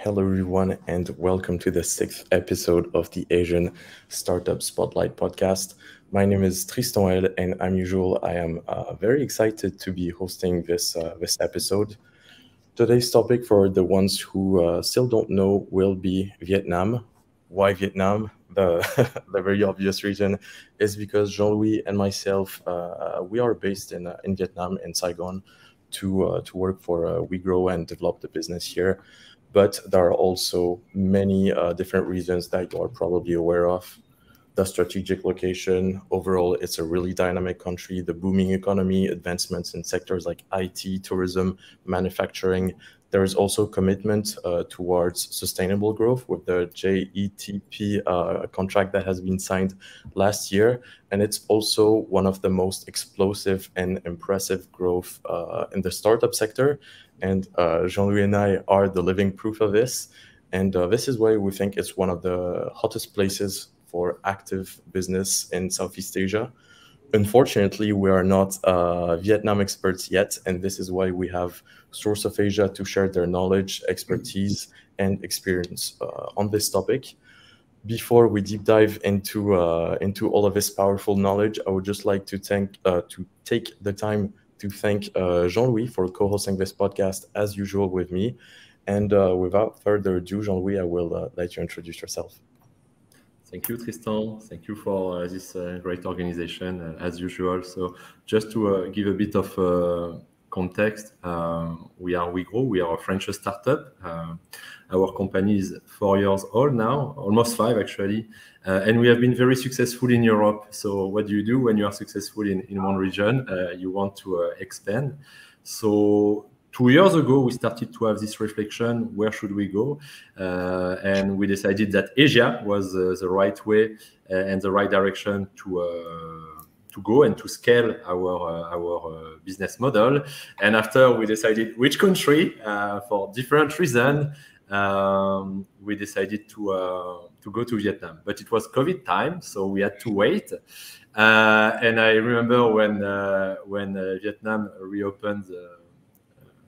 Hello, everyone, and welcome to the sixth episode of the Asian Startup Spotlight podcast. My name is Tristan, Helle, and I'm usual. I am very excited to be hosting this episode. Today's topic, for the ones who still don't know, will be Vietnam. Why Vietnam? The the very obvious reason is because Jean-Louis and myself, we are based in Vietnam, in Saigon, to work for WeGrow and develop the business here. But there are also many different reasons that you are probably aware of. The strategic location, overall, it's a really dynamic country, the booming economy, advancements in sectors like IT, tourism, manufacturing. There is also commitment towards sustainable growth with the 𝐻ETP contract that has been signed last year. And it's also one of the most explosive and impressive growth in the startup sector. And Jean-Louis and I are the living proof of this. And this is why we think it's one of the hottest places for active business in Southeast Asia. Unfortunately, we are not Vietnam experts yet, and this is why we have Source of Asia to share their knowledge, expertise, and experience on this topic. Before we deep dive into all of this powerful knowledge, I would just like to take the time to thank Jean-Louis for co-hosting this podcast as usual with me. And without further ado, Jean-Louis, I will let you introduce yourself. Thank you, Tristan. Thank you for this great organization, as usual. So just to give a bit of context, we are WeGrow. We are a French startup. Our company is 4 years old now, almost 5 actually. And we have been very successful in Europe. So what do you do when you are successful in one region? You want to expand. So 2 years ago, we started to have this reflection, where should we go? And we decided that Asia was the right way and the right direction to go and to scale our business model. And after we decided which country, for different reasons, we decided to go to Vietnam. But it was COVID time, so we had to wait. And I remember when Vietnam reopened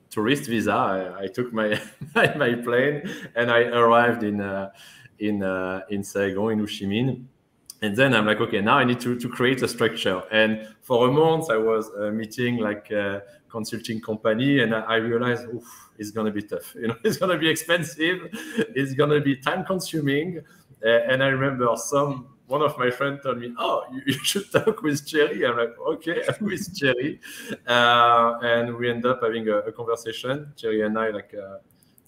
tourist visa, I took my my plane and I arrived in Saigon, in Ho Chi Minh. And then I'm like, okay, now I need to create a structure. And for a month, I was meeting like a consulting company, and I realized, oof, it's going to be tough. You know, it's going to be expensive. It's going to be time consuming. And I remember one of my friends told me, oh, you should talk with Thierry. I'm like, okay, I'm with Thierry. And we end up having a conversation, Thierry and I, like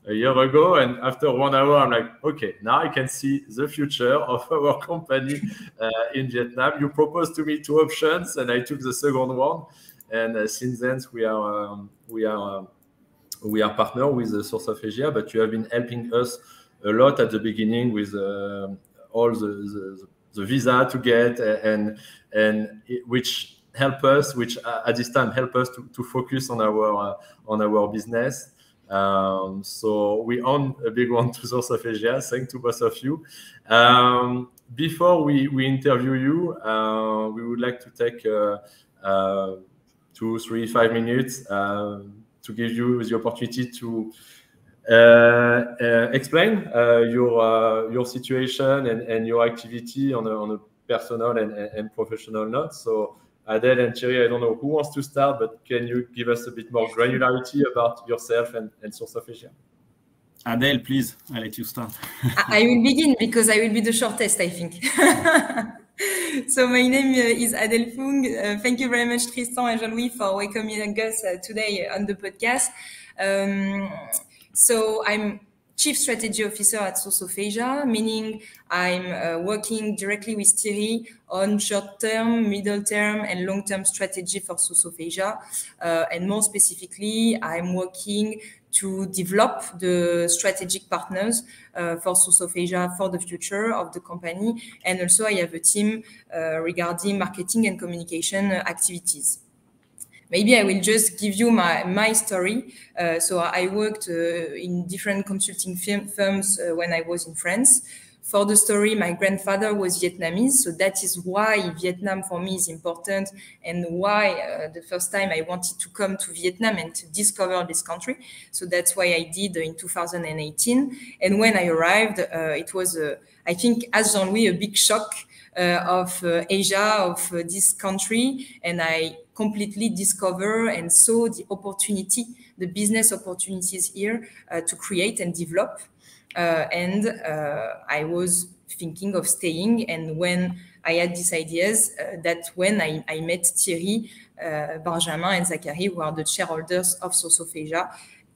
a year ago. And after 1 hour, I'm like, okay, now I can see the future of our company in Vietnam. You proposed to me 2 options, and I took the second one. And since then, we are partner with the Source of Asia, but you have been helping us a lot at the beginning with all the visa to get and which help us, which at this time help us to focus on our business. So we own a big one to Source of Asia. Thanks to both of you. Before we interview you, we would like to take 2, 3, 5 minutes to give you the opportunity to explain your situation and your activity on a personal and professional note. So Adele and Thierry, I don't know who wants to start, but can you give us a bit more granularity about yourself and Source of Asia? Adele, please, I'll let you start. I will begin because I will be the shortest, I think. So my name is Adele Phung. Thank you very much, Tristan and Jean-Louis, for welcoming us today on the podcast. So I'm Chief Strategy Officer at Source of Asia, meaning I'm working directly with Thierry on short-term, middle-term, and long-term strategy for Source of Asia. And more specifically, I'm working to develop the strategic partners for Source of Asia for the future of the company. And also I have a team regarding marketing and communication activities. Maybe I will just give you my story. So I worked in different consulting firms when I was in France. For the story, my grandfather was Vietnamese, so that is why Vietnam for me is important, and why the first time I wanted to come to Vietnam and to discover this country. So that's why I did in 2018. And when I arrived, it was, I think, as Jean-Louis, a big shock of Asia, of this country, and I completely discover and saw the opportunity, the business opportunities here to create and develop. I was thinking of staying, and when I had these ideas, that when I met Thierry, Benjamin and Zachary, who are the shareholders of 𝐻𝐸𝐸𝐻.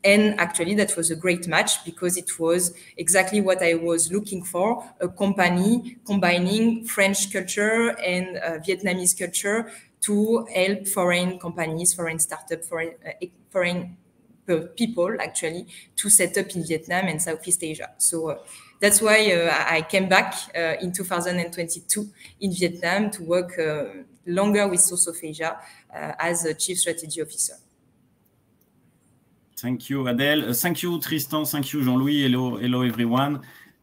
And actually, that was a great match because it was exactly what I was looking for, a company combining French culture and Vietnamese culture to help foreign companies, foreign startups, foreign people actually to set up in Vietnam and Southeast Asia. So that's why I came back in 2022 in Vietnam to work longer with 𝐻𝐸𝐸𝐻 as a Chief Strategy Officer. Thank you, Adele. Thank you, Tristan. Thank you, Jean-Louis. Hello, everyone.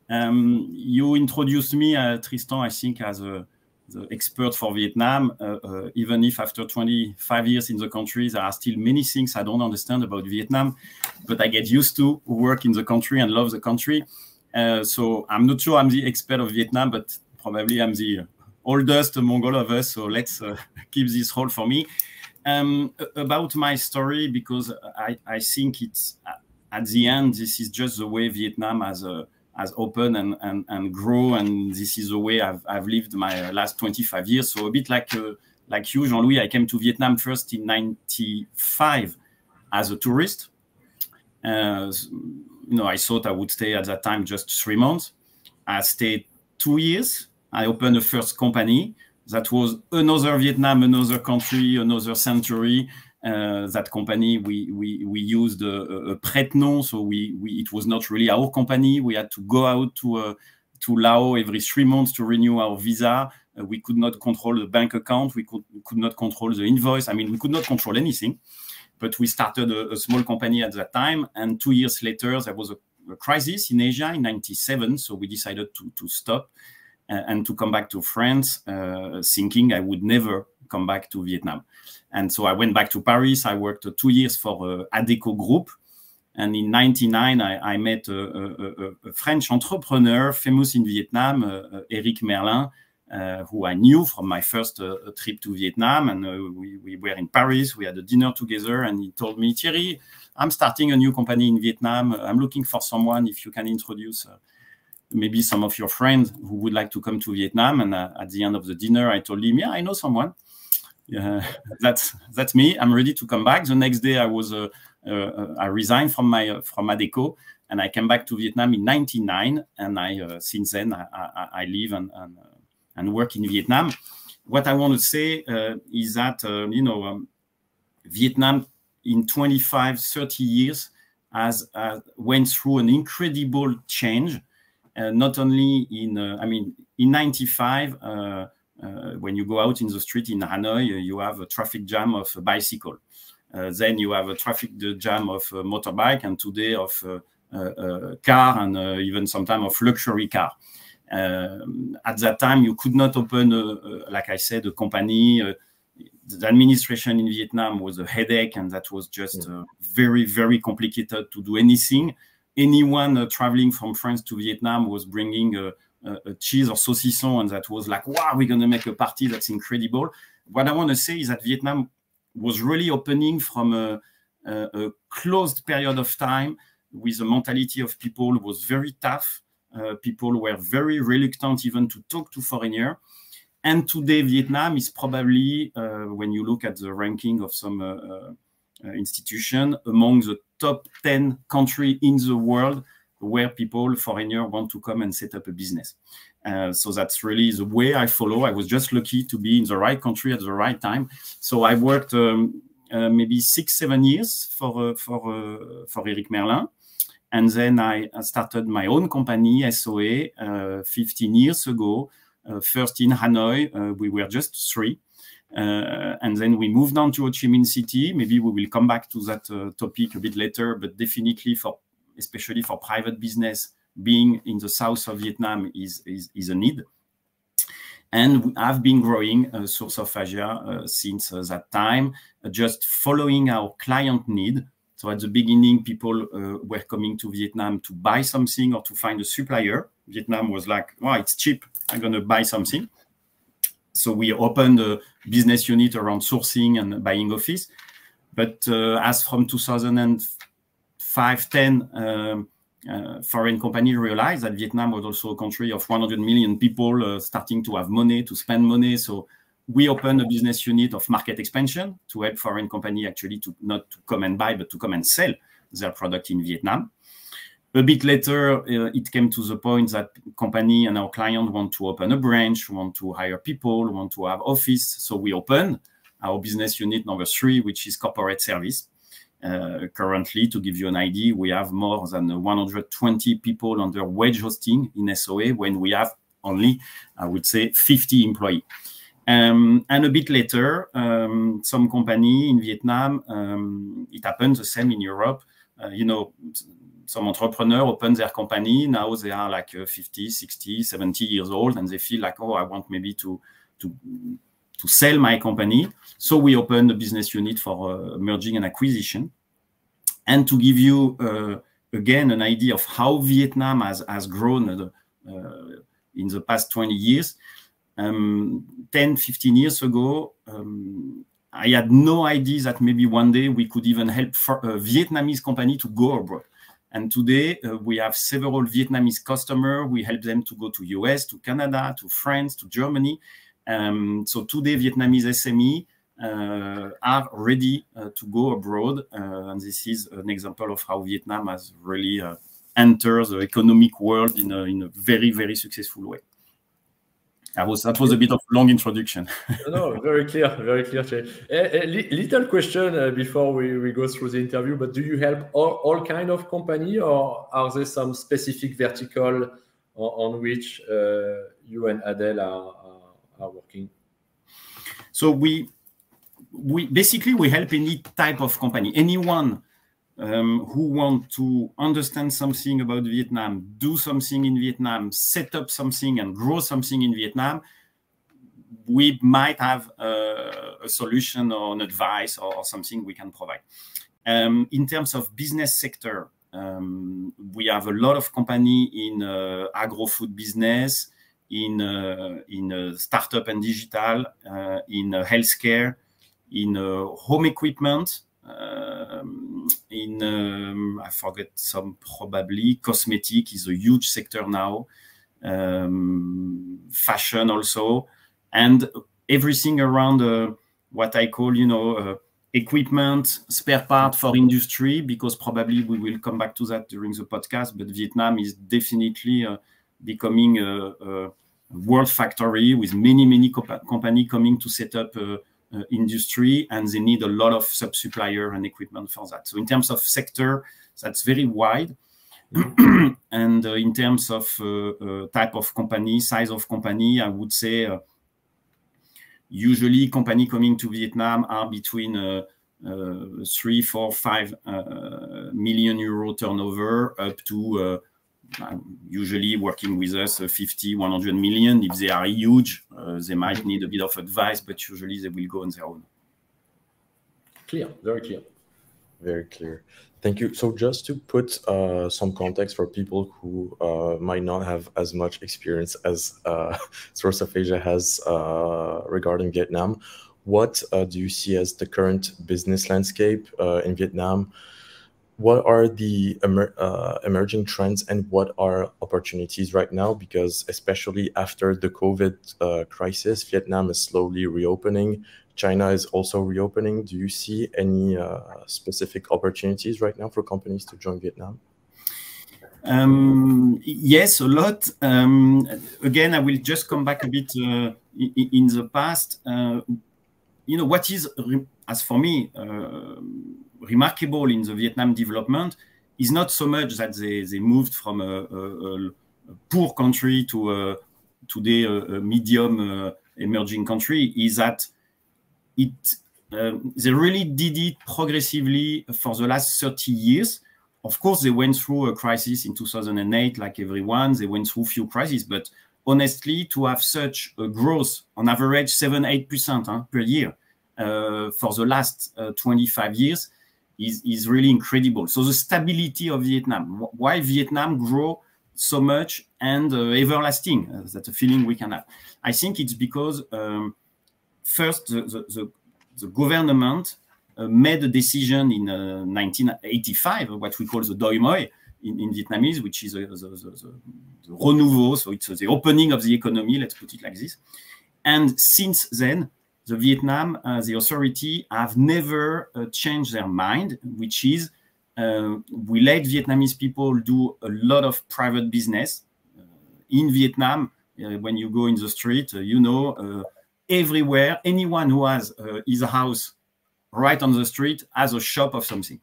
You introduced me, Tristan, I think, as the expert for Vietnam, even if after 25 years in the country, there are still many things I don't understand about Vietnam, but I get used to work in the country and love the country. So I'm not sure I'm the expert of Vietnam, but probably I'm the oldest among all of us. So let's keep this role for me. About my story, because I think it's at the end, this is just the way Vietnam has opened and grow, and this is the way I've lived my last 25 years. So a bit like you, Jean-Louis, I came to Vietnam first in '95 as a tourist. I thought I would stay at that time just 3 months. I stayed 2 years. I opened a first company. That was another Vietnam, another country, another century. That company, we used a prête-nom, so it was not really our company. We had to go out to Laos every 3 months to renew our visa. We could not control the bank account. We could not control the invoice. I mean, we could not control anything. But we started a small company at that time. And 2 years later, there was a crisis in Asia in '97. So we decided to stop and to come back to France, thinking I would never come back to Vietnam. And so I went back to Paris. I worked 2 years for Adele Group. And in '99, I met a French entrepreneur famous in Vietnam, Éric Merlin, who I knew from my first trip to Vietnam. And we were in Paris. We had a dinner together. And he told me, Thierry, I'm starting a new company in Vietnam. I'm looking for someone, if you can introduce maybe some of your friends who would like to come to Vietnam. And at the end of the dinner, I told him, yeah, I know someone. That's me. I'm ready to come back. The next day, I resigned from Adele, and I came back to Vietnam in '99. And since then, I live and work in Vietnam. What I want to say is that Vietnam in 25, 30 years has went through an incredible change. Not only in '95. When you go out in the street in Hanoi, you have a traffic jam of a bicycle. Then you have a traffic jam of a motorbike, and today of car, and even sometimes of luxury car. At that time, you could not open, like I said, a company. The administration in Vietnam was a headache, and that was just very, very complicated to do anything. Anyone traveling from France to Vietnam was bringing a cheese or saucisson, and that was like, wow, we're going to make a party. That's incredible. What I want to say is that Vietnam was really opening from a closed period of time with the mentality of people who was very tough. People were very reluctant even to talk to foreigners. And today, Vietnam is probably, when you look at the ranking of some institution, among the top 10 countries in the world where foreigners want to come and set up a business. So that's really the way I follow. I was just lucky to be in the right country at the right time. So I worked maybe 6-7 years for Éric Merlin. And then I started my own company, 𝐻𝐸𝐸𝐻, 15 years ago, first in Hanoi. We were just 3. And then we moved on to Ho Chi Minh City. Maybe we will come back to that topic a bit later, but definitely especially for private business, being in the south of Vietnam is a need. And I've been growing source of Asia since that time, just following our client need. So at the beginning, people were coming to Vietnam to buy something or to find a supplier. Vietnam was like, oh, it's cheap, I'm going to buy something. So we opened a business unit around sourcing and buying office. But as from 2005-10, foreign companies realized that Vietnam was also a country of 100 million people starting to have money, to spend money. So we opened a business unit of market expansion to help foreign companies actually to not to come and buy, but to come and sell their product in Vietnam. A bit later, it came to the point that company and our client want to open a branch, want to hire people, want to have office. So we opened our business unit number 3, which is corporate service. Currently, to give you an idea, we have more than 120 people under wage hosting in SOA when we have only, I would say, 50 employees. And a bit later, some company in Vietnam, it happened the same in Europe. You know, some entrepreneur open their company. Now they are like 50, 60, 70 years old, and they feel like, oh, I want maybe to sell my company. So we opened a business unit for merging and acquisition. And to give you, again, an idea of how Vietnam has grown in the past 20 years, 10, 15 years ago, I had no idea that maybe one day we could even help a Vietnamese company to go abroad. And today we have several Vietnamese customers. We help them to go to US, to Canada, to France, to Germany. So today Vietnamese SME are ready to go abroad. And this is an example of how Vietnam has really entered the economic world in a very, very successful way. That was a bit of a long introduction. No, very clear, Thierry. A little question before we go through the interview, but do you help all kind of company, or are there some specific vertical on which you and Adele are working? So we basically help any type of company, anyone who want to understand something about Vietnam, do something in Vietnam, set up something and grow something in Vietnam. We might have a solution or an advice or something we can provide. In terms of business sector, we have a lot of company in agro-food business, in startup and digital, in healthcare, in home equipment, I forget some, probably cosmetic is a huge sector now, fashion also, and everything around what I call, you know, equipment, spare part for industry, because probably we will come back to that during the podcast, but Vietnam is definitely becoming a world factory with many companies coming to set up industry, and they need a lot of sub-supplier and equipment for that. So in terms of sector, that's very wide. And in terms of type of company, size of company, I would say usually company coming to Vietnam are between 3, 4, 5 million euro turnover up to usually working with us 50, 100 million. If they are huge, they might need a bit of advice, but usually they will go on their own. Clear, very clear. Very clear. Thank you. So just to put some context for people who might not have as much experience as Source of Asia has regarding Vietnam, what do you see as the current business landscape in Vietnam? What are the emerging trends and what are opportunities right now? Because especially after the COVID crisis, Vietnam is slowly reopening. China is also reopening. Do you see any specific opportunities right now for companies to join Vietnam? Yes, a lot. Again, I will just come back a bit in the past. You know, what is, as for me, remarkable in the Vietnam development is not so much that they moved from a poor country to today a medium emerging country, is that they really did it progressively for the last 30 years, of course, they went through a crisis in 2008, like everyone. They went through few crises, but honestly, to have such a growth on average 7-8% per year for the last 25 years is really incredible. So the stability of Vietnam, why Vietnam grow so much and everlasting, that's a feeling we can have. I think it's because first the government made a decision in 1985, what we call the �ْ𝐤𝐬𝐬 in Vietnamese, which is the renouveau, so it's the opening of the economy, let's put it like this. And since then, the Vietnam, the authority have never changed their mind, which is we let Vietnamese people do a lot of private business. In Vietnam, when you go in the street, you know, everywhere, anyone who has his house right on the street has a shop of something.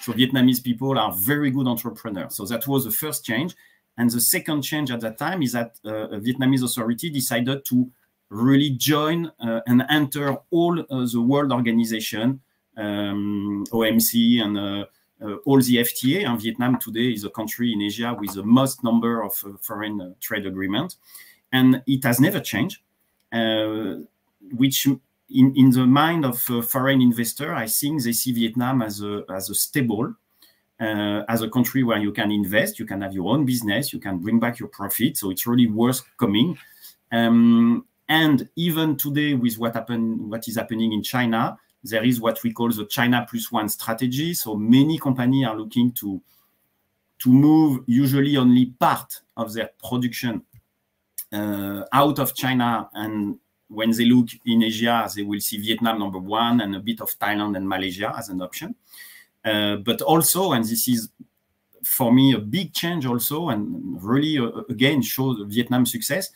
So Vietnamese people are very good entrepreneurs. So that was the first change. And the second change at that time is that a Vietnamese authority decided to really join and enter all the world organization, OMC and all the FTA. And Vietnam today is a country in Asia with the most number of foreign trade agreements. And it has never changed, which in the mind of a foreign investor, I think they see Vietnam as a stable, as a country where you can invest, you can have your own business, you can bring back your profit. So it's really worth coming. And even today with what is happening in China, there is what we call the China +1 strategy. So many companies are looking to move usually only part of their production out of China, and when they look in Asia, they will see Vietnam #1 and a bit of Thailand and Malaysia as an option. But also, and this is for me a big change also, and really again shows Vietnam's success.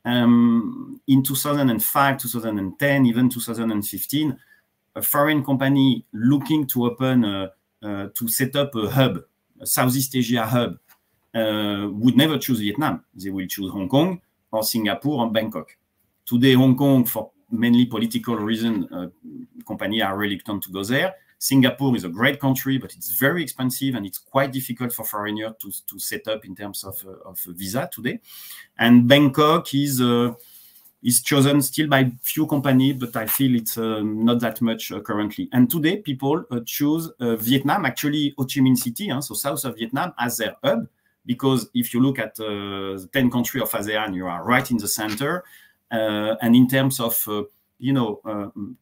In 2005, 2010, even 2015, a foreign company looking to open, to set up a hub, a Southeast Asia hub, would never choose Vietnam. They will choose Hong Kong or Singapore or Bangkok. Today, Hong Kong, for mainly political reasons, companies are reluctant to go there. Singapore is a great country, but it's very expensive and it's quite difficult for foreigners to set up in terms of visa today. And Bangkok is chosen still by few companies, but I feel it's not that much currently. And today, people choose Vietnam, actually Ho Chi Minh City, so south of Vietnam, as their hub, because if you look at the 10 countries of ASEAN, you are right in the center. And in terms of,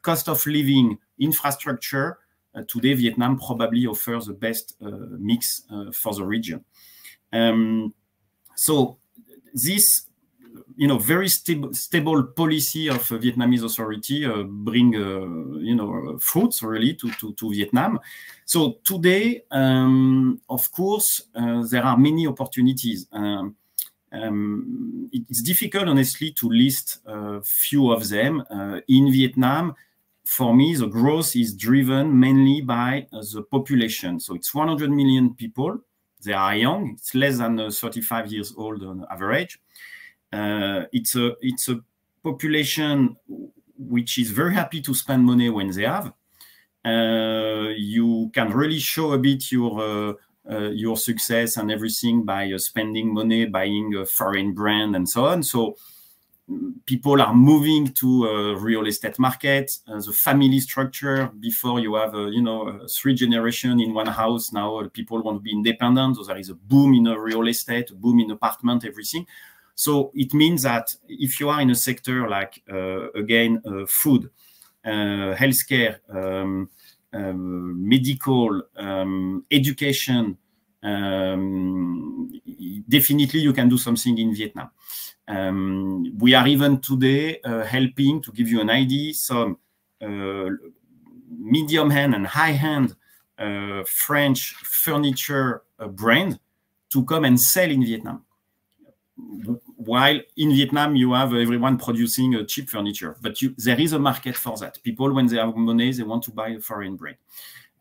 cost of living, infrastructure, today Vietnam probably offers the best mix for the region. So this, very stable policy of Vietnamese authority bring, fruits really to Vietnam. So today, of course, there are many opportunities. It's difficult, honestly, to list a few of them. In Vietnam, for me, the growth is driven mainly by the population. So it's 100 million people. They are young. It's less than 35 years old on average. It's a population which is very happy to spend money when they have. You can really show a bit your success and everything by spending money, buying a foreign brand and so on. So people are moving to a real estate market. The family structure, before you have 3 generations in one house, now people want to be independent. So there is a boom in real estate, a boom in apartment, everything. So it means that if you are in a sector like, again, food, healthcare, medical, education, definitely you can do something in Vietnam. We are even today helping, to give you an idea, some medium-end and high-end French furniture brand to come and sell in Vietnam. While in Vietnam, you have everyone producing cheap furniture, but there is a market for that. People, when they have money, they want to buy a foreign brand.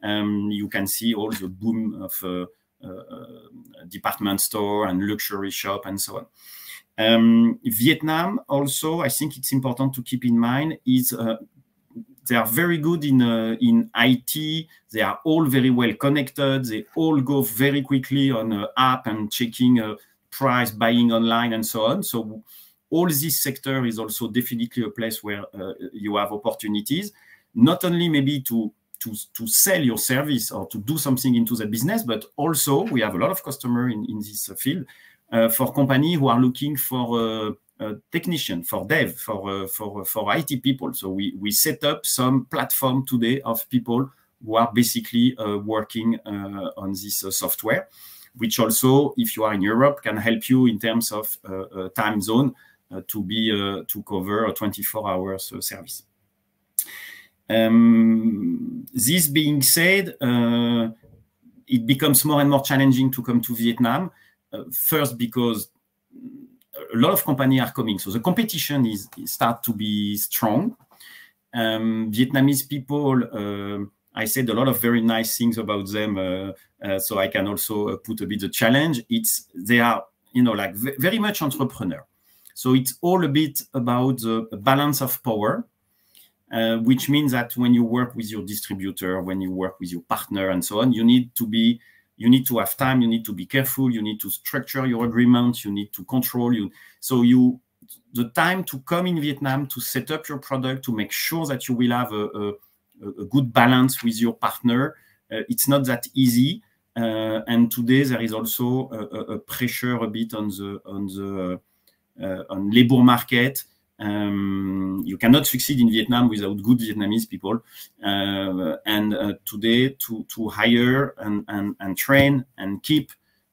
You can see all the boom of department store and luxury shop and so on. Vietnam also, I think it's important to keep in mind, is they are very good in IT. They are all very well connected. They all go very quickly on an app and checking price, buying online, and so on. So all this sector is also definitely a place where you have opportunities, not only maybe to sell your service or to do something into the business, but also we have a lot of customers in this field for companies who are looking for technician, for dev, for IT people. So we set up some platform today of people who are basically working on this software, which also, if you are in Europe, can help you in terms of time zone to cover a 24 hours service. This being said, it becomes more and more challenging to come to Vietnam. First, because a lot of companies are coming, so the competition start to be strong. Vietnamese people, I said a lot of very nice things about them, so I can also put a bit of challenge. They are, like very much entrepreneur. So it's all a bit about the balance of power, which means that when you work with your distributor, when you work with your partner, and so on, you need to have time, you need to be careful, you need to structure your agreement, you need to control you. So the time to come in Vietnam to set up your product, to make sure that you will have a good balance with your partner, it's not that easy. And today there is also a pressure a bit on labor market. You cannot succeed in Vietnam without good Vietnamese people. And today to hire and train and keep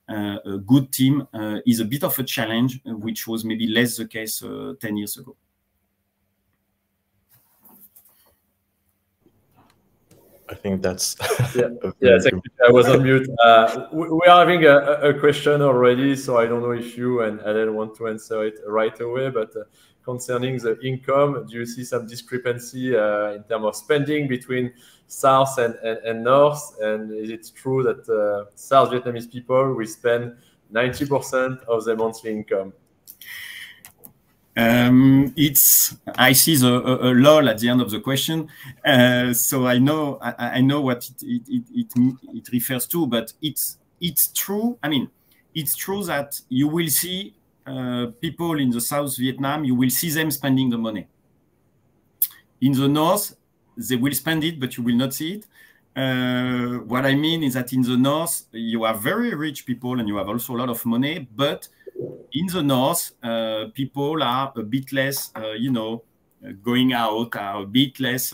a good team is a bit of a challenge, which was maybe less the case 10 years ago. I think that's I was on mute. We are having a question already, so I don't know if you and Adele want to answer it right away, but concerning the income, do you see some discrepancy in terms of spending between South and North? And is it true that South Vietnamese people will spend 90% of their monthly income? I see a lol at the end of the question, so I know what it refers to, but it's true. I mean, it's true that you will see people in the South Vietnam, you will see them spending the money. In the North, they will spend it, but you will not see it. What I mean is that in the North, you have very rich people and you have also a lot of money, but in the North, people are a bit less, going out, are a bit less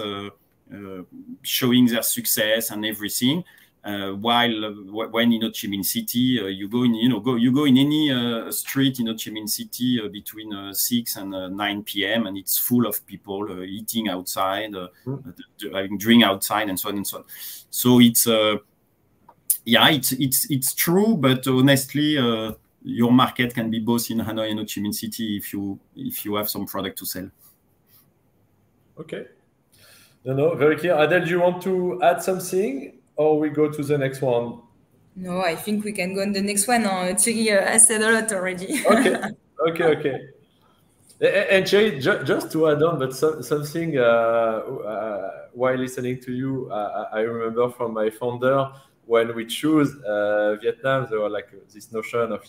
showing their success and everything. While when in Ho Chi Minh City, you go in any street in Ho Chi Minh City between 6 and 9 p.m. and it's full of people eating outside, having drink outside, and so on and so on. So it's it's true, but honestly, your market can be both in Hanoi and Ho Chi Minh City if you have some product to sell. Okay. No, very clear. Adele, do you want to add something, or we go to the next one? No, I think we can go on the next one. Thierry has said a lot already. Okay. And Thierry, just to add on, but something while listening to you, I remember from my founder, when we choose Vietnam, there was like this notion of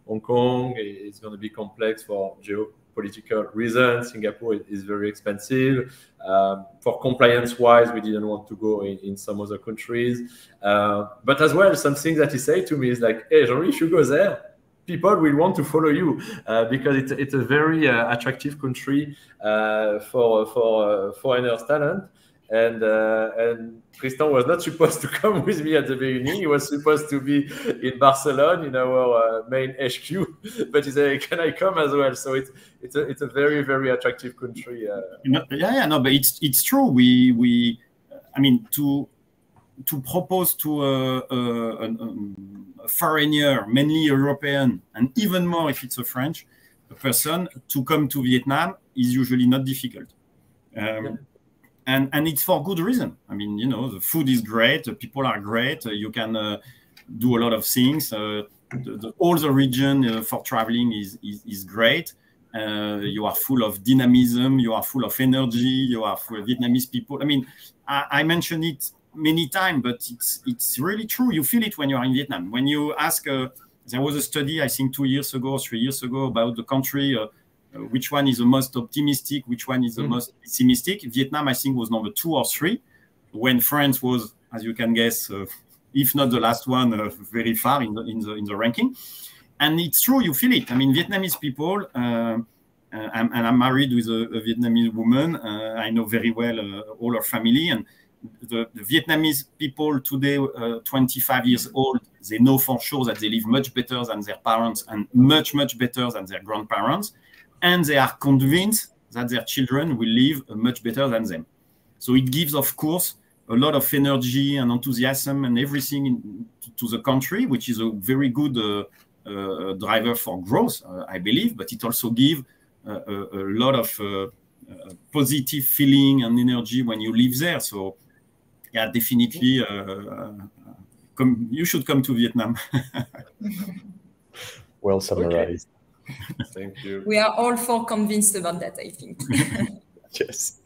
Hong Kong is going to be complex for geopolitical reasons. Singapore is very expensive. For compliance-wise, we didn't want to go in some other countries. But as well, something that he said to me is like, hey, Jean-Louis, if you go there, people will want to follow you because it's a very attractive country for foreigners' talent. And Tristan was not supposed to come with me at the beginning. He was supposed to be in Barcelona in our main HQ, but he said, "Can I come as well?" So it's a very, very attractive country. But it's true. I mean, to propose to a foreigner, mainly European, and even more if it's a French person, to come to Vietnam is usually not difficult. And it's for good reason. I mean, the food is great, the people are great, you can do a lot of things. All the region for traveling is great. You are full of dynamism. You are full of energy. You are full of Vietnamese people. I mean, I mentioned it many times, but it's really true. You feel it when you are in Vietnam. When you ask, there was a study, I think 2 years ago, 3 years ago, about the country, which one is the most optimistic, which one is the most pessimistic. Vietnam, I think, was number 2 or 3, when France was, as you can guess, if not the last one, very far in the ranking. And it's true, you feel it. I mean, Vietnamese people, and I'm married with a Vietnamese woman. I know very well all her family, and the Vietnamese people today, 25 years old, they know for sure that they live much better than their parents and much, much better than their grandparents. And they are convinced that their children will live much better than them. So it gives, of course, a lot of energy and enthusiasm and everything to the country, which is a very good driver for growth, I believe, but it also gives a lot of positive feeling and energy when you live there. So yeah, definitely, you should come to Vietnam. Well summarized. Okay. Thank you. We are all four convinced about that, I think. Yes.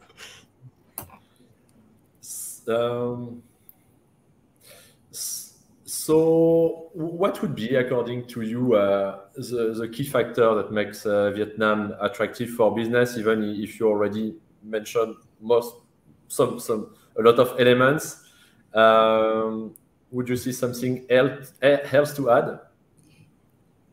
So what would be, according to you, the key factor that makes Vietnam attractive for business, even if you already mentioned a lot of elements? Would you see something else to add?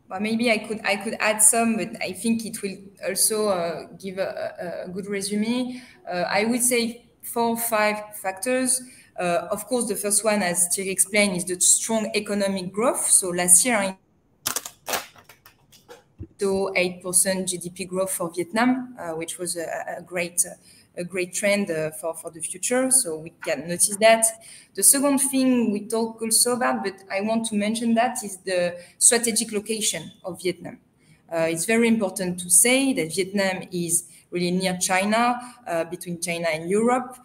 Well, maybe I could add some, but I think it will also give a good resume. I would say 4 or 5 factors. Of course, the first one, as Thierry explained, is the strong economic growth. So last year, so 8% GDP growth for Vietnam, which was a great trend for the future. So we can notice that. The second thing we talk also about, but I want to mention that, is the strategic location of Vietnam. It's very important to say that Vietnam is really near China, between China and Europe.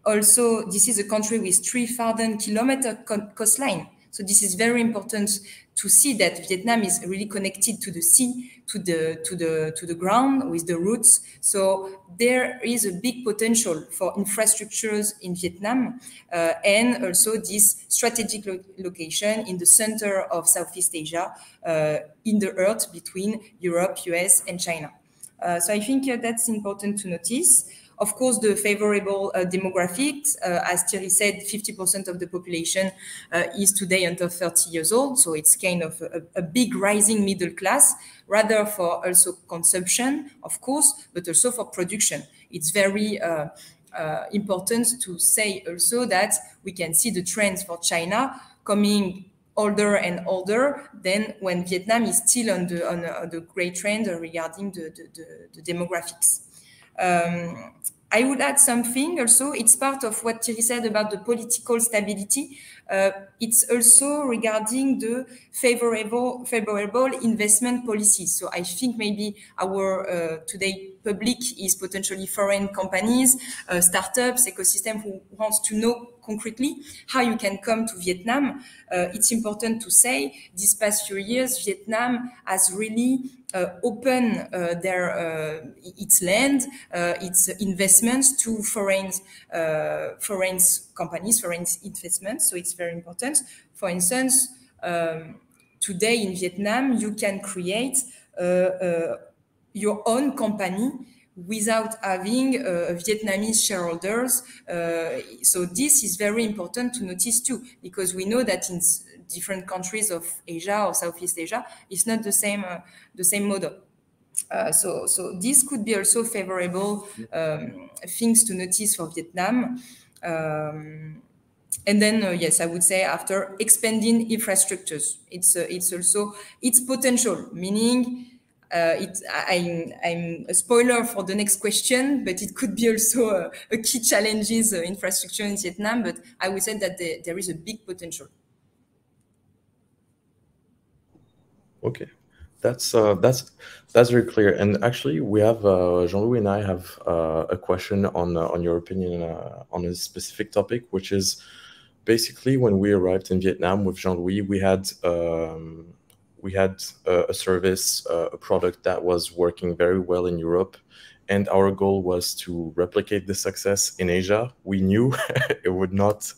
Also, this is a country with 3,000-kilometer coastline. So this is very important to see that Vietnam is really connected to the sea, to the ground with the roots. So there is a big potential for infrastructures in Vietnam, and also this strategic location in the center of Southeast Asia, in the earth between Europe, US, and China. So I think that's important to notice. Of course, the favorable demographics, as Thierry said, 50% of the population is today under 30 years old. So it's kind of a big rising middle class, rather for also consumption, of course, but also for production. It's very important to say also that we can see the trends for China coming older and older than when Vietnam is still on the great trend regarding the demographics. I would add something also. It's part of what Thierry said about the political stability. It's also regarding the favorable investment policies. So I think maybe our today public is potentially foreign companies, startups, ecosystem who wants to know concretely how you can come to Vietnam. It's important to say these past few years, Vietnam has really opened its land, its investments to foreign companies, foreign investments. So it's very important. For instance, today in Vietnam, you can create your own company without having Vietnamese shareholders. So this is very important to notice too, because we know that in different countries of Asia or Southeast Asia, it's not the same model. So this could be also favorable things to notice for Vietnam. And then, yes, I would say after expanding infrastructures, it's also its potential, meaning I'm a spoiler for the next question, but it could be also a key challenges infrastructure in Vietnam. But I would say that there is a big potential. Okay, that's very clear. And actually, we have Jean-Louis and I have a question on your opinion on a specific topic, which is basically when we arrived in Vietnam with Jean-Louis, we had we had a service, a product that was working very well in Europe, and our goal was to replicate the success in Asia. We knew it would not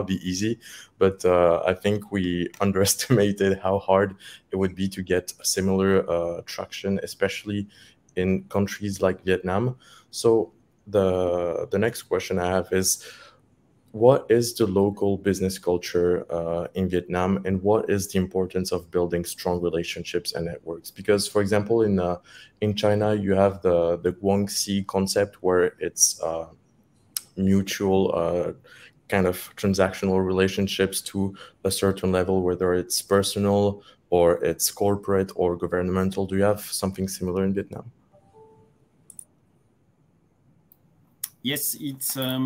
be easy, but I think we underestimated how hard it would be to get similar traction, especially in countries like Vietnam. So the next question I have is, what is the local business culture in Vietnam, and what is the importance of building strong relationships and networks? Because, for example, in China, you have the �ْ𝐤𝐬𝐬 concept, where it's mutual kind of transactional relationships to a certain level, whether it's personal or it's corporate or governmental. Do you have something similar in Vietnam? Yes, it's a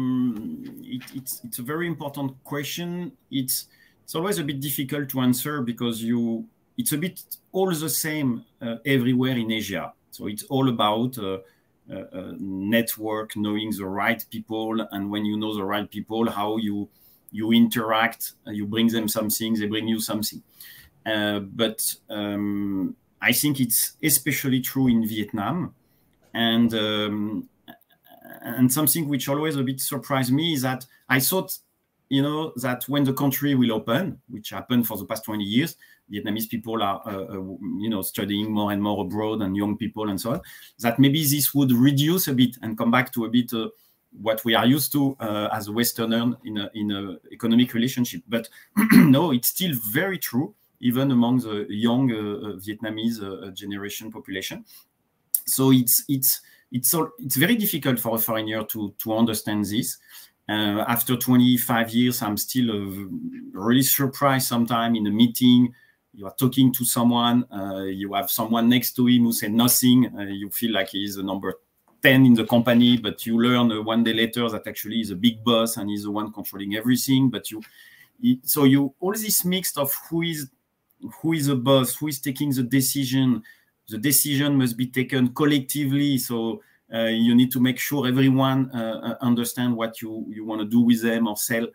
very important question. It's always a bit difficult to answer because it's a bit all the same everywhere in Asia. So it's all about network, knowing the right people, and when you know the right people, how you interact, you bring them something, they bring you something. But I think it's especially true in Vietnam, and something which always a bit surprised me is that I thought, that when the country will open, which happened for the past 20 years, Vietnamese people are, studying more and more abroad, and young people and so on, that maybe this would reduce a bit and come back to a bit what we are used to as a Westerner in a economic relationship. But no, it's still very true, even among the young Vietnamese generation population. So it's very difficult for a foreigner to understand this. After 25 years, I'm still really surprised sometimes in a meeting. You are talking to someone, you have someone next to him who said nothing. You feel like he's the number 10 in the company, but you learn one day later that actually he's a big boss and he's the one controlling everything. But all this mix of who is a boss, who is taking the decision. The decision must be taken collectively. So you need to make sure everyone understand what you want to do with them or sell.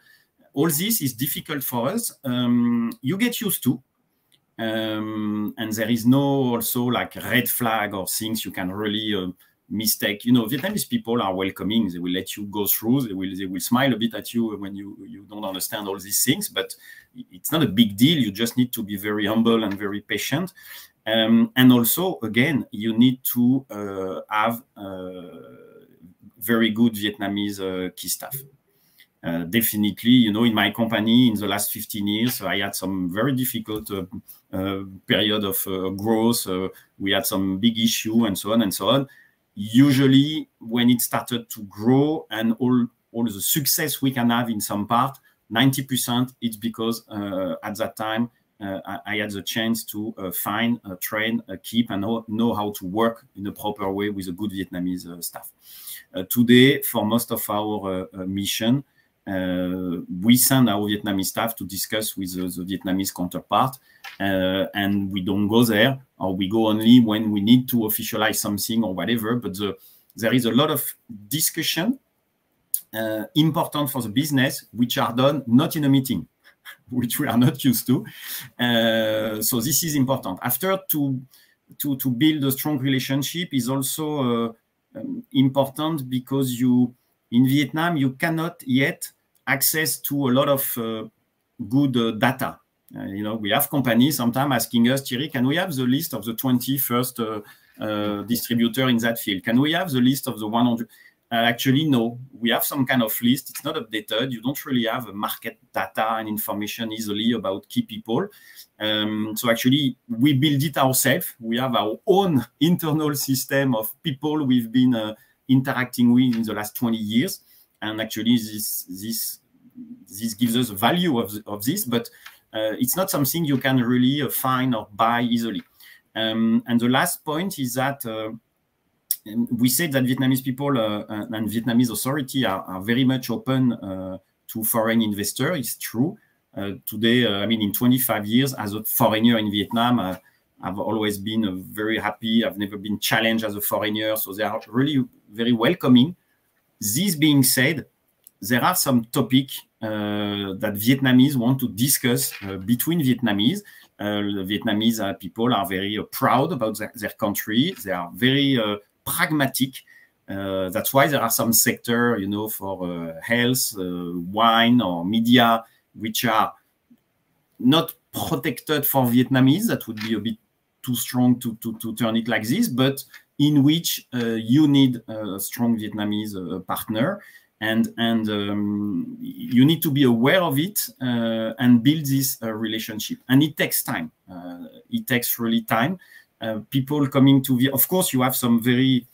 All this is difficult for us. You get used to. And there is no also like red flag or things you can really mistake. Vietnamese people are welcoming. They will let you go through. They will smile a bit at you when you don't understand all these things, but it's not a big deal. You just need to be very humble and very patient. And also, again, you need to have very good Vietnamese key staff. Definitely, in my company in the last 15 years, I had some very difficult period of growth. We had some big issue and so on and so on. Usually, when it started to grow and all the success we can have in some part, 90%, it's because at that time, I had the chance to find, train, keep, and know how to work in a proper way with a good Vietnamese staff. Today, for most of our mission, we send our Vietnamese staff to discuss with the Vietnamese counterpart, and we don't go there, or we go only when we need to officialize something or whatever. But there is a lot of discussion important for the business, which are done not in a meeting, which we are not used to. So this is important. After, to build a strong relationship is also important because in Vietnam, you cannot yet access to a lot of good data. We have companies sometimes asking us, Thierry, can we have the list of the 21st distributor in that field? Can we have the list of the 100? Actually, no. We have some kind of list. It's not updated. You don't really have market data and information easily about key people. So actually, we build it ourselves. We have our own internal system of people we've been interacting with in the last 20 years. And actually, this gives us value of this, but it's not something you can really find or buy easily. And the last point is that we said that Vietnamese people and Vietnamese authority are very much open to foreign investors. It's true. Today, in 25 years as a foreigner in Vietnam, I've always been very happy. I've never been challenged as a foreigner. So they are really very welcoming. This being said, there are some topics that Vietnamese want to discuss between Vietnamese. The Vietnamese people are very proud about their country. They are very pragmatic. That's why there are some sectors, you know, for health, wine, or media, which are not protected for Vietnamese. That would be a bit too strong to turn it like this, but in which you need a strong Vietnamese partner. And you need to be aware of it and build this relationship. And it takes time. It takes really time. People coming to Vietnam, of course, you have some very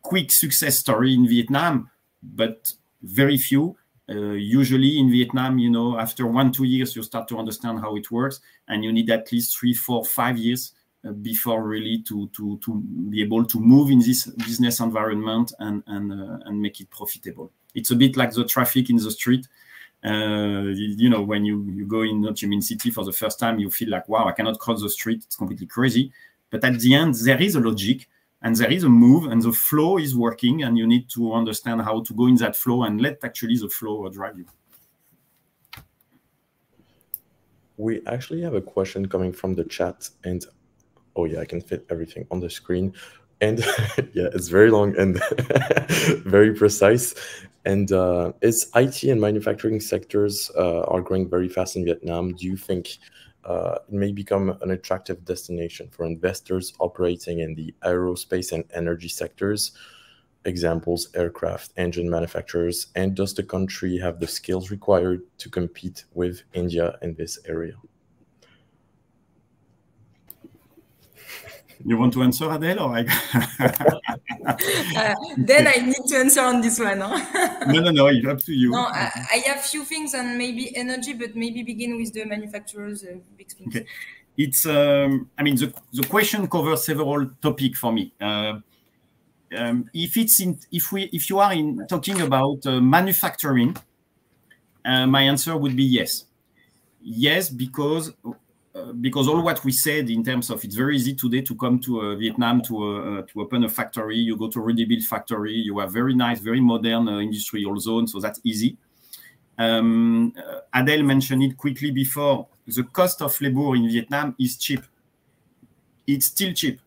quick success story in Vietnam, but very few. Usually in Vietnam, you know, after 1-2 years, you start to understand how it works, and you need at least 3, 4, 5 years before really to be able to move in this business environment and make it profitable. It's a bit like the traffic in the street. You know, when you go in Ho Chi Minh City for the first time, you feel like, wow, I cannot cross the street. It's completely crazy. But at the end, there is a logic and there is a move and the flow is working, and you need to understand how to go in that flow and let actually the flow drive you. We actually have a question coming from the chat, and oh yeah, I can fit everything on the screen. And yeah, it's very long and very precise. And its IT and manufacturing sectors are growing very fast in Vietnam. Do you think it may become an attractive destination for investors operating in the aerospace and energy sectors? Examples, aircraft, engine manufacturers. And does the country have the skills required to compete with India in this area? You want to answer, Adele, or then I need to answer on this one. Huh? No, it's up to you. No, I have few things on maybe energy, but maybe begin with the manufacturers' big things. Okay. It's, I mean, the question covers several topics for me. If you are talking about manufacturing, my answer would be yes. Yes, because all what we said in terms of it's very easy today to come to Vietnam to open a factory. You go to a ready-built factory. You have very nice, very modern industrial zone, so that's easy. Adele mentioned it quickly before. The cost of labor in Vietnam is cheap. It's still cheap.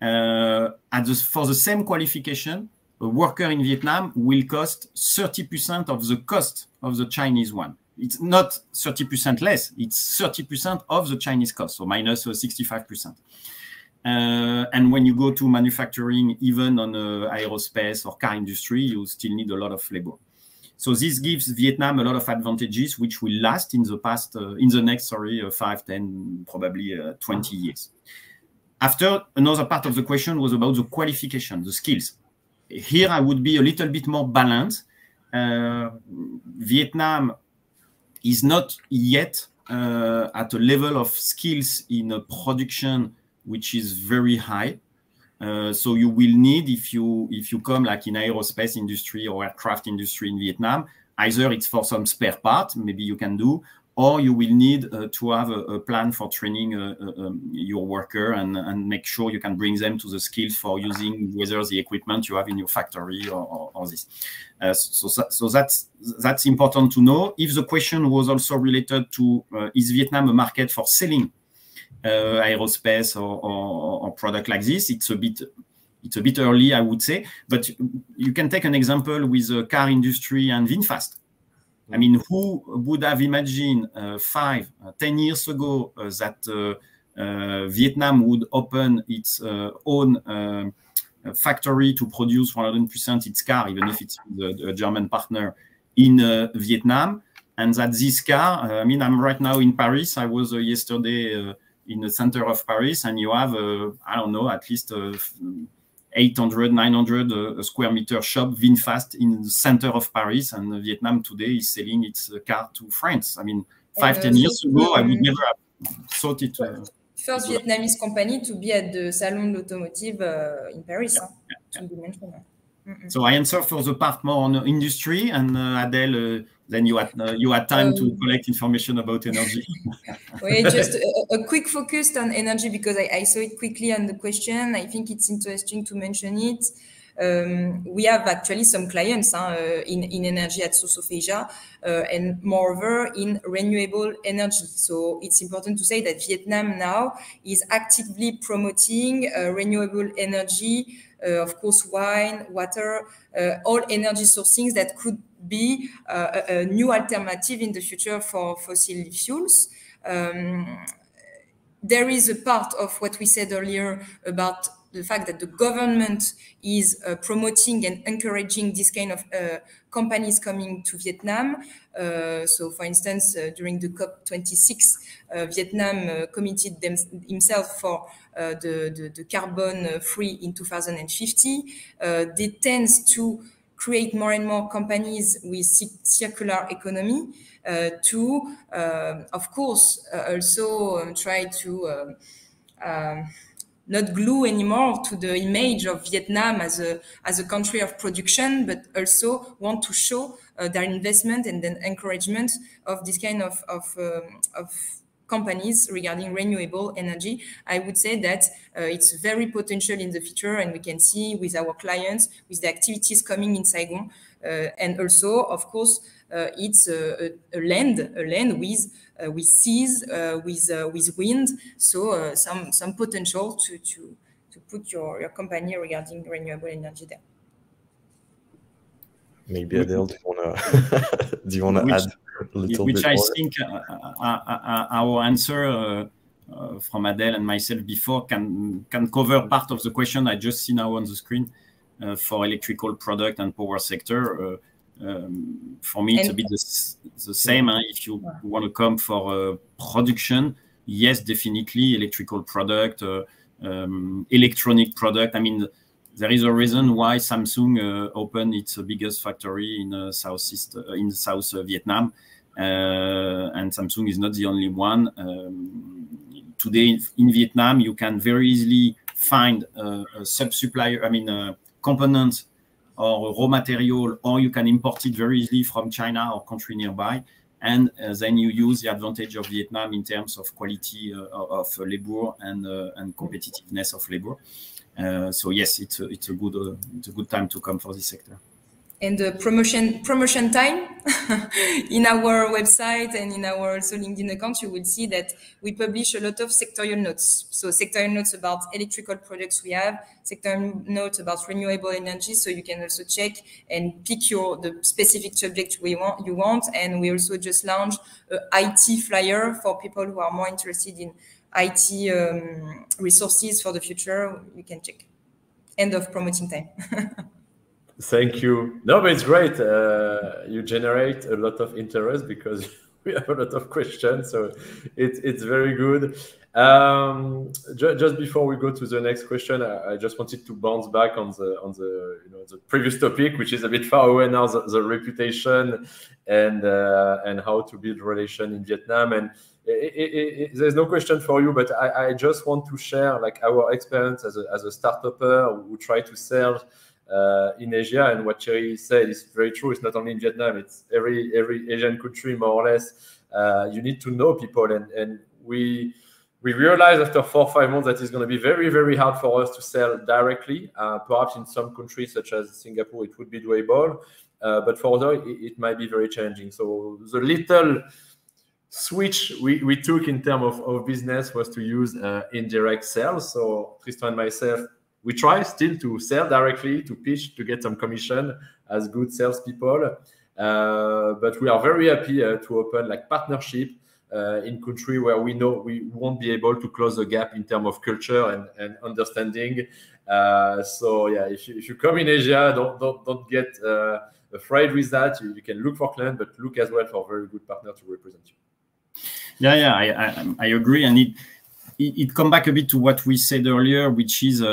For the same qualification, a worker in Vietnam will cost 30% of the cost of the Chinese one. It's not 30% less, it's 30% of the Chinese cost, so minus 65%. And when you go to manufacturing, even on aerospace or car industry, you still need a lot of labor. So this gives Vietnam a lot of advantages, which will last in the next 5, 10, probably 20 years. After, another part of the question was about the qualification, the skills. Here, I would be a little bit more balanced. Vietnam is not yet at a level of skills in a production which is very high. So you will need, if you come like in aerospace industry or aircraft industry in Vietnam, either it's for some spare part, maybe you can do, or you will need to have a plan for training your worker and make sure you can bring them to the skills for using whether the equipment you have in your factory or this. So that's important to know. If the question was also related to is Vietnam a market for selling aerospace or product like this, it's a bit early, I would say. But you can take an example with the car industry and VinFast. I mean, who would have imagined 5, 10 years ago that Vietnam would open its own factory to produce 100% its car, even if it's a German partner in Vietnam, and that this car, I mean, I'm right now in Paris. I was yesterday in the center of Paris, and you have, I don't know, at least 800, 900 square meter shop, VinFast, in the center of Paris, and Vietnam today is selling its car to France. I mean, 5, 10 years ago, I would never have thought it. First Vietnamese company to be at the Salon de l'Automotive in Paris. To be mentioned. So I answer for the part more on industry, and Adele, then you had time to collect information about energy. Wait, just a quick focus on energy, because I saw it quickly on the question. I think it's interesting to mention it. we have actually some clients in energy at 𝐸𝐸𝐻𝐸, and moreover in renewable energy. So it's important to say that Vietnam now is actively promoting renewable energy, of course, wine, water, all energy sourcing that could be a new alternative in the future for fossil fuels. There is a part of what we said earlier about the fact that the government is promoting and encouraging this kind of companies coming to Vietnam. So, for instance, during the COP26, Vietnam committed himself for the carbon free in 2050. They tend to create more and more companies with circular economy to, of course, also try to not glue anymore to the image of Vietnam as a country of production, but also want to show their investment and then encouragement of this kind of companies regarding renewable energy. I would say that it's very potential in the future, and we can see with our clients, with the activities coming in Saigon, and also, of course, it's a land with seas, with wind, so some potential to put your company regarding renewable energy there. Maybe Adele, do you wanna add a little bit more? I think our answer from Adele and myself before can cover part of the question I just see now on the screen for electrical product and power sector. For me, it's a bit the same. If you want to come for production, yes, definitely electrical product, electronic product. I mean, there is a reason why Samsung opened its biggest factory in South Vietnam, and Samsung is not the only one. Today in Vietnam, you can very easily find a sub-supplier. I mean, components or raw material, or you can import it very easily from China or country nearby, and then you use the advantage of Vietnam in terms of quality of labor and competitiveness of labor. So yes, it's a good time to come for this sector. And the promotion time in our website and in our also LinkedIn account, you will see that we publish a lot of sectorial notes. So sectorial notes about electrical products we have, sectorial notes about renewable energy. So you can also check and pick the specific subject you want. And we also just launched an IT flyer for people who are more interested in IT resources for the future. You can check. End of promoting time. Thank you. No, but it's great. You generate a lot of interest because we have a lot of questions, so it's very good. Just before we go to the next question, I just wanted to bounce back on the previous topic, which is a bit far away now, the reputation and how to build relation in Vietnam. And there's no question for you, but I just want to share like our experience as a startupper who try to sell in Asia, and what Thierry said is very true. It's not only in Vietnam; it's every Asian country more or less. You need to know people, and we realized after 4 or 5 months that it's going to be very, very hard for us to sell directly. Perhaps in some countries such as Singapore, it would be doable, but for others, it might be very challenging. So the little switch we took in terms of business was to use indirect sales. So Tristan and myself, we try still to sell directly, to pitch, to get some commission as good salespeople. But we are very happy to open like partnership in country where we know we won't be able to close the gap in terms of culture and understanding. So yeah, if you come in Asia, don't get afraid with that. You can look for clients, but look as well for a very good partner to represent you. Yeah, I agree, and it come back a bit to what we said earlier, which is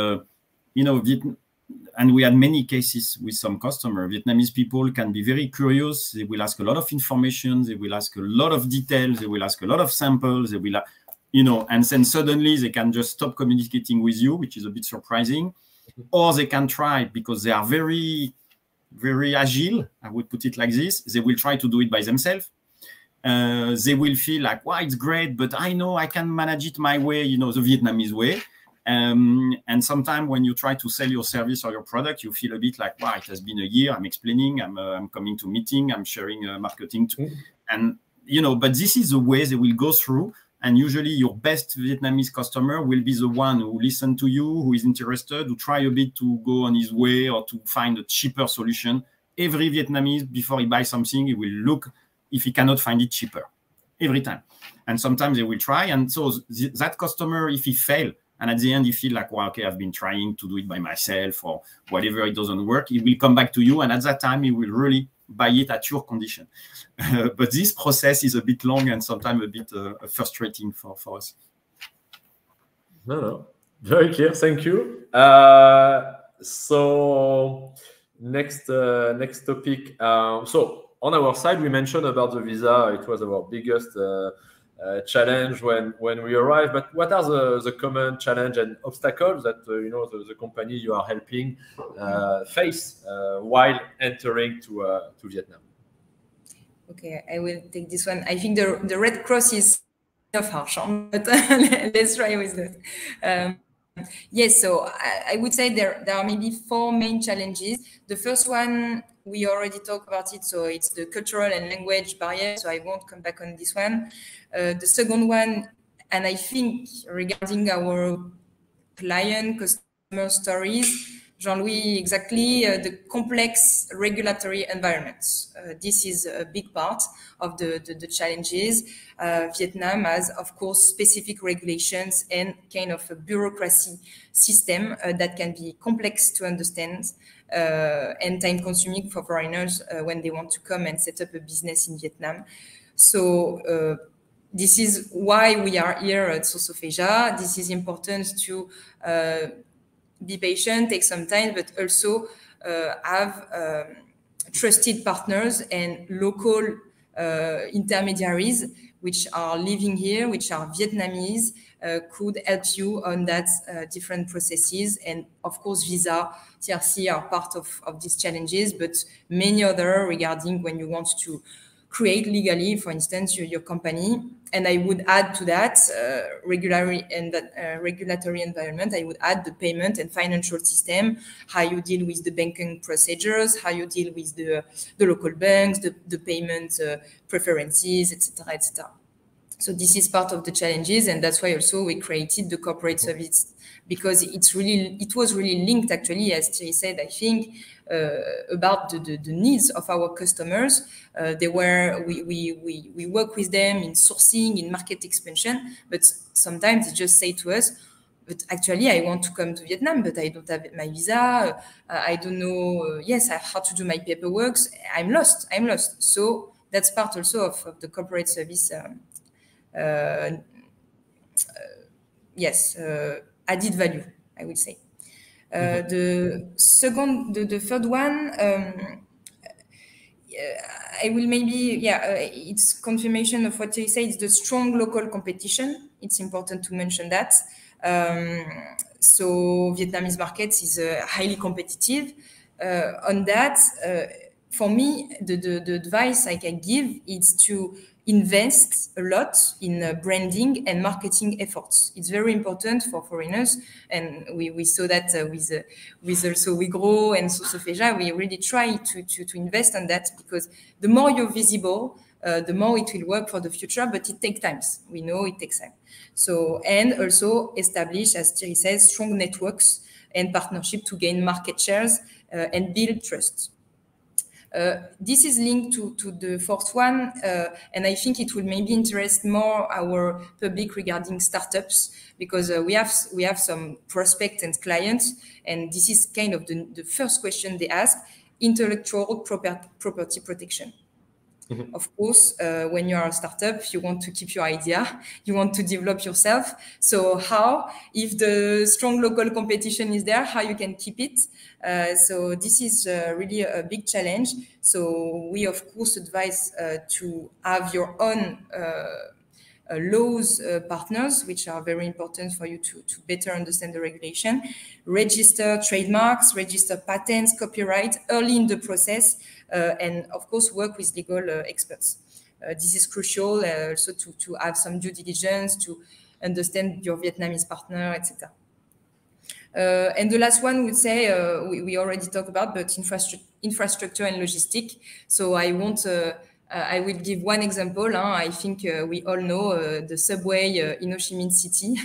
and we had many cases with some customer. Vietnamese people can be very curious. They will ask a lot of information. They will ask a lot of details. They will ask a lot of samples. They will, and then suddenly they can just stop communicating with you, which is a bit surprising. Or they can try because they are very, very agile. I would put it like this. They will try to do it by themselves. They will feel like, wow, it's great, but I know I can manage it my way, the Vietnamese way. And sometimes when you try to sell your service or your product, you feel a bit like, wow, it has been a year. I'm explaining, I'm coming to meeting, I'm sharing marketing. And, you know, but this is the way they will go through. And usually your best Vietnamese customer will be the one who listens to you, who is interested, who try a bit to go on his way or to find a cheaper solution. Every Vietnamese, before he buys something, he will look if he cannot find it cheaper, every time. And sometimes they will try. And so that customer, if he fails, and at the end, he feel like, well, okay, I've been trying to do it by myself or whatever, it doesn't work, he will come back to you. And at that time, he will really buy it at your condition. But this process is a bit long and sometimes a bit frustrating for us. No, very clear. Thank you. So next topic. So on our side, we mentioned about the visa. It was our biggest challenge when we arrived. But what are the common challenge and obstacles that you know the company you are helping face while entering to Vietnam? Okay, I will take this one. I think the Red Cross is harsh, but let's try with that. Yes, so I would say there are maybe 4 main challenges. The first one, we already talked about it, so it's the cultural and language barrier, so I won't come back on this one. The second one, and I think regarding our client customer stories, Jean-Louis, exactly, the complex regulatory environment. This is a big part of the challenges. Vietnam has, of course, specific regulations and kind of a bureaucracy system that can be complex to understand and time-consuming for foreigners when they want to come and set up a business in Vietnam. So this is why we are here at 𝐻𝐸𝐸𝐺𝐸. This is important to be patient, take some time, but also have trusted partners and local intermediaries which are living here, which are Vietnamese, could help you on that different processes. And of course, visa, TRC are part of these challenges, but many other regarding when you want to create legally, for instance, your company. And I would add to that regulatory environment, I would add the payment and financial system, how you deal with the banking procedures, how you deal with the local banks, the payment preferences, etc., etc. So this is part of the challenges, and that's why also we created the corporate service, because it was really linked, actually, as Thierry said, I think, about the needs of our customers. We work with them in sourcing, in market expansion, but sometimes they just say to us, but actually I want to come to Vietnam, but I don't have my visa. I don't know, I have how to do my paperwork. I'm lost. So that's part also of the corporate service. Added value, I would say. The third one, I will maybe, it's confirmation of what you say. It's the strong local competition. It's important to mention that. So Vietnamese markets is highly competitive. On that, for me, the advice I can give is to invest a lot in branding and marketing efforts. It's very important for foreigners, and we saw that with also WeGrow and 𝐻𝐸𝐸𝐺𝐸. We really try to invest on that, because the more you're visible, the more it will work for the future, but it takes time. We know it takes time. So, and also establish, as Thierry says, strong networks and partnership to gain market shares and build trust. This is linked to the fourth one, and I think it will maybe interest more our public regarding startups, because we have some prospects and clients, and this is kind of the first question they ask: intellectual property protection. Mm-hmm. Of course, when you are a startup, you want to keep your idea, you want to develop yourself. So how, if the strong local competition is there, how you can keep it? So this is really a big challenge. So we, of course, advise to have your own laws partners, which are very important for you to better understand the regulation. Register trademarks, register patents, copyright early in the process, and of course work with legal experts. This is crucial also to have some due diligence, to understand your Vietnamese partner, etc. And the last one would say, we already talked about, but infrastructure and logistic. So I won't, I will give one example. I think we all know the subway in Ho Chi Minh City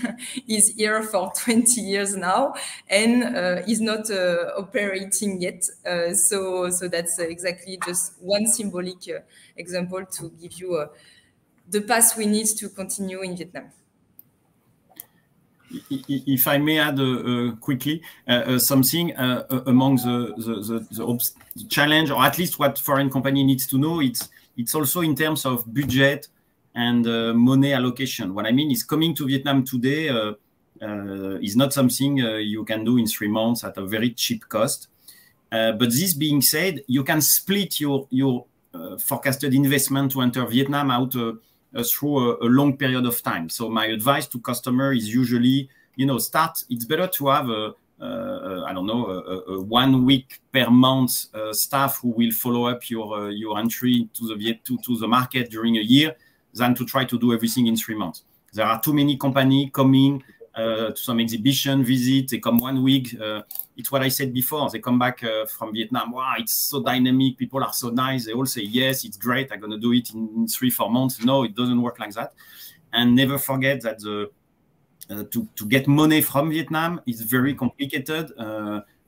is here for 20 years now and is not operating yet. So that's exactly just one symbolic example to give you the path we need to continue in Vietnam. If I may add quickly something among the challenge, or at least what foreign company needs to know, it's also in terms of budget and money allocation. What I mean is coming to Vietnam today is not something you can do in 3 months at a very cheap cost. But this being said, you can split your forecasted investment to enter Vietnam out through a long period of time. So my advice to customer is usually, it's better to have I don't know, a 1 week per month staff who will follow up your entry to the market during a year than to try to do everything in 3 months. There are too many companies coming to some exhibition, visit, they come 1 week. It's what I said before. They come back from Vietnam. Wow, it's so dynamic. People are so nice. They all say, yes, it's great. I'm going to do it in 3-4 months. No, it doesn't work like that. And never forget that to get money from Vietnam is very complicated.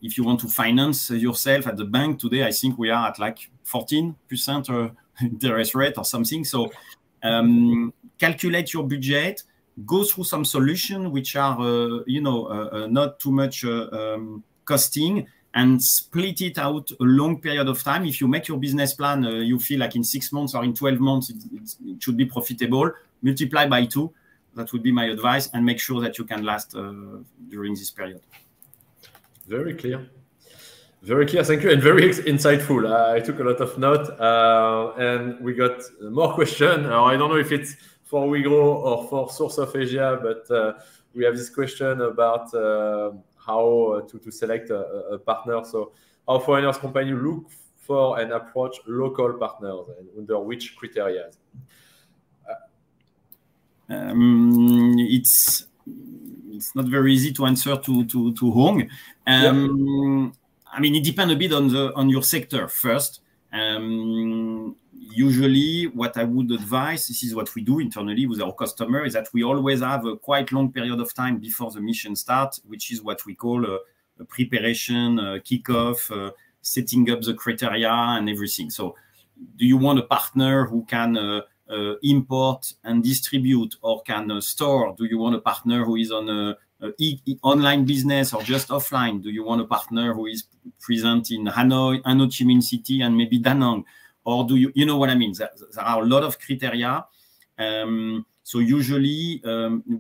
If you want to finance yourself at the bank today, I think we are at like 14% interest rate or something. So calculate your budget. Go through some solutions which are, not too much costing, and split it out a long period of time. If you make your business plan, you feel like in 6 months or in 12 months, it should be profitable. Multiply by 2. That would be my advice, and make sure that you can last during this period. Very clear. Very clear, thank you, and very insightful. I took a lot of notes, and we got more questions. I don't know if it's for WeGrow or for Source of Asia, but we have this question about how to select a partner. So how foreigners company look for and approach local partners, and under which criteria? It's not very easy to answer to Hong. I mean, it depends a bit on your sector first. Usually, what I would advise, this is what we do internally with our customer, is that we always have a quite long period of time before the mission starts, which is what we call a preparation, kickoff, setting up the criteria and everything. So do you want a partner who can import and distribute, or can store? Do you want a partner who is on a online business or just offline? Do you want a partner who is present in Hanoi and Ho Chi Minh City and maybe Da Nang? Or do you know what I mean? There are a lot of criteria. So usually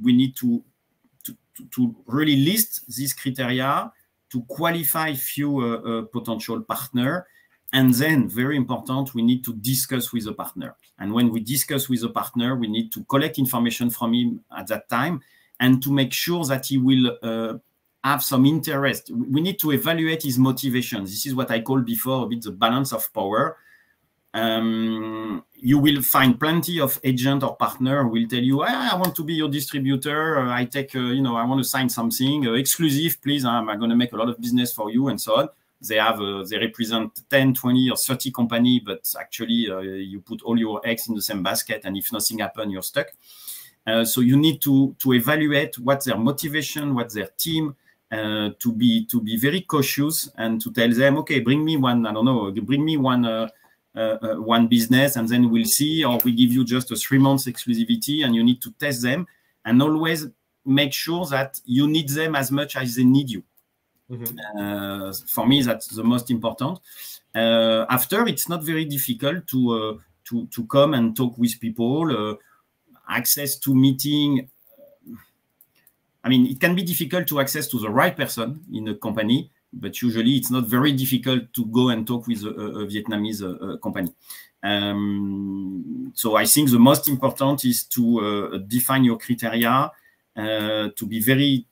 we need to really list these criteria, to qualify few potential partner. And then, very important, we need to discuss with the partner. And when we discuss with the partner, we need to collect information from him at that time, and to make sure that he will have some interest. We need to evaluate his motivation. This is what I called before a bit the balance of power. You will find plenty of agent or partner who will tell you, I want to be your distributor. I take, I want to sign something exclusive, please. I'm going to make a lot of business for you, and so on. They have, they represent 10, 20 or 30 companies, but actually you put all your eggs in the same basket, and if nothing happens, you're stuck. So you need to evaluate what's their motivation, what's their team, to be very cautious, and to tell them, okay, bring me one, I don't know, bring me one business, and then we'll see, or we give you just a 3 months exclusivity, and you need to test them, and always make sure that you need them as much as they need you. Mm-hmm. For me, that's the most important. After, it's not very difficult to come and talk with people. Access to meeting. I mean, it can be difficult to access to the right person in a company, but usually it's not very difficult to go and talk with a Vietnamese company. So I think the most important is to define your criteria, to be very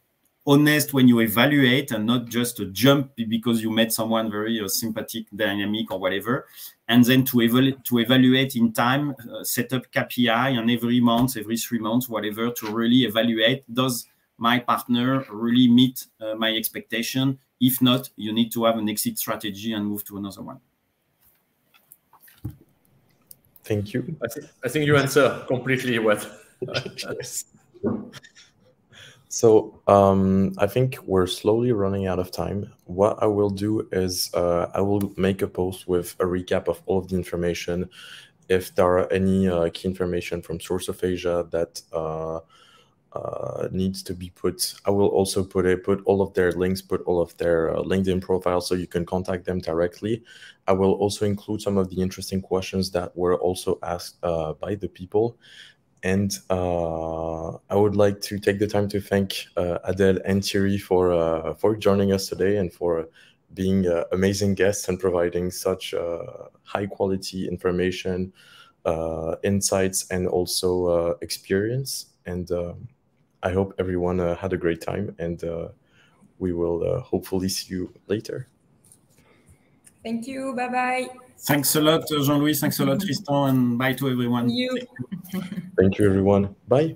honest when you evaluate, and not just jump because you met someone very sympathetic, dynamic, or whatever. And then to evaluate in time, set up KPI, and every month, every 3 months, whatever, to really evaluate, does my partner really meet my expectation. If not, you need to have an exit strategy and move to another one. Thank you. I think you answer completely what. Yes. So I think we're slowly running out of time. What I will do is I will make a post with a recap of all of the information. If there are any key information from Source of Asia that needs to be put, I will also put all of their links, put all of their LinkedIn profiles so you can contact them directly. I will also include some of the interesting questions that were also asked by the people. And I would like to take the time to thank Adele and Thierry for joining us today and for being amazing guests and providing such high quality information, insights, and also experience. And I hope everyone had a great time, and we will hopefully see you later. Thank you. Bye-bye. Thanks a lot, Jean-Louis. Thanks a lot, Tristan, and bye to everyone. Thank you. Thank you, everyone. Bye.